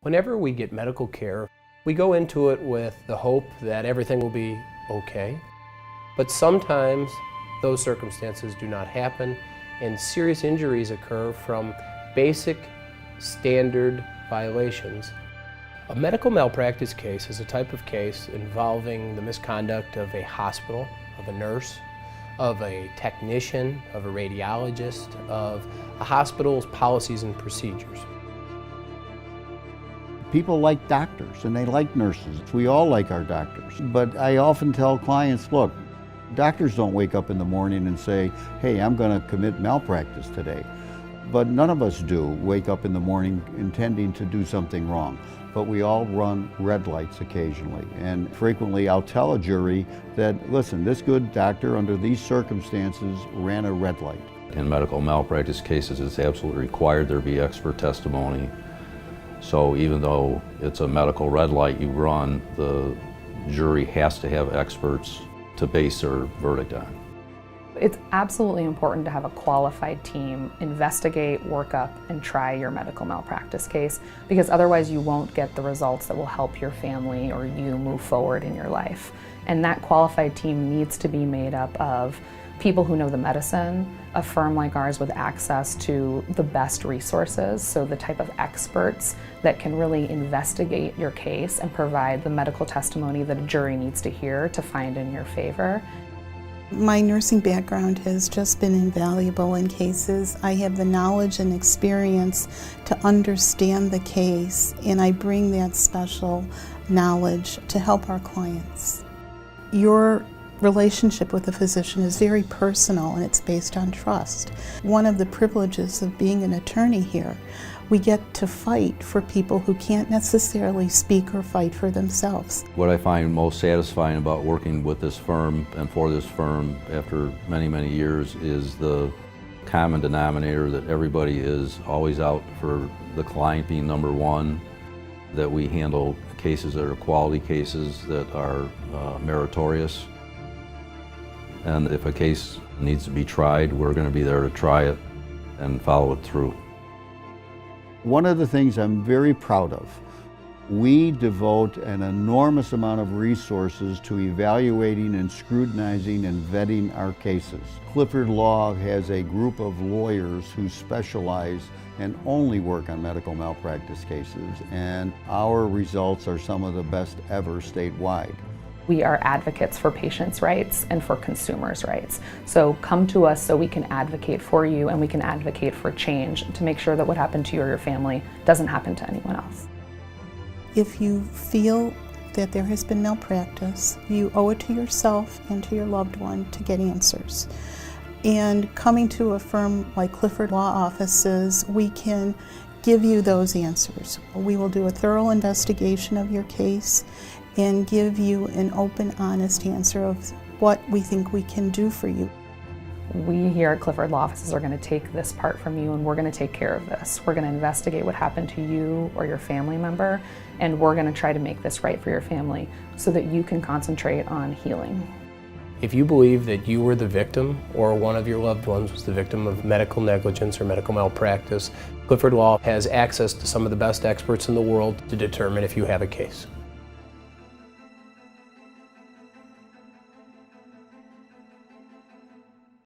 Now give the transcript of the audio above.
Whenever we get medical care, we go into it with the hope that everything will be okay. But sometimes those circumstances do not happen and serious injuries occur from basic standard violations. A medical malpractice case is a type of case involving the misconduct of a hospital, of a nurse, of a technician, of a radiologist, of a hospital's policies and procedures. People like doctors and they like nurses. We all like our doctors. But I often tell clients, look, doctors don't wake up in the morning and say, hey, I'm going to commit malpractice today. But none of us do wake up in the morning intending to do something wrong. But we all run red lights occasionally. And frequently I'll tell a jury that, listen, this good doctor under these circumstances ran a red light. In medical malpractice cases, it's absolutely required there be expert testimony. So even though it's a medical red light you run, the jury has to have experts to base their verdict on. It's absolutely important to have a qualified team investigate, work up, and try your medical malpractice case, because otherwise you won't get the results that will help your family or you move forward in your life. And that qualified team needs to be made up of people who know the medicine, a firm like ours with access to the best resources, so the type of experts that can really investigate your case and provide the medical testimony that a jury needs to hear to find in your favor. My nursing background has just been invaluable in cases. I have the knowledge and experience to understand the case, and I bring that special knowledge to help our clients. Your relationship with a physician is very personal and it's based on trust. One of the privileges of being an attorney here, we get to fight for people who can't necessarily speak or fight for themselves. What I find most satisfying about working with this firm and for this firm after many, many years is the common denominator that everybody is always out for the client being number one, that we handle cases that are quality cases that are meritorious. And if a case needs to be tried, we're going to be there to try it and follow it through. One of the things I'm very proud of, we devote an enormous amount of resources to evaluating and scrutinizing and vetting our cases. Clifford Law has a group of lawyers who specialize and only work on medical malpractice cases, and our results are some of the best ever statewide. We are advocates for patients' rights and for consumers' rights. So come to us so we can advocate for you and we can advocate for change to make sure that what happened to you or your family doesn't happen to anyone else. If you feel that there has been malpractice, you owe it to yourself and to your loved one to get answers. And coming to a firm like Clifford Law Offices, we can give you those answers. We will do a thorough investigation of your case and give you an open, honest answer of what we think we can do for you. We here at Clifford Law Offices are going to take this part from you and we're going to take care of this. We're going to investigate what happened to you or your family member, and we're going to try to make this right for your family so that you can concentrate on healing. If you believe that you were the victim or one of your loved ones was the victim of medical negligence or medical malpractice, Clifford Law has access to some of the best experts in the world to determine if you have a case.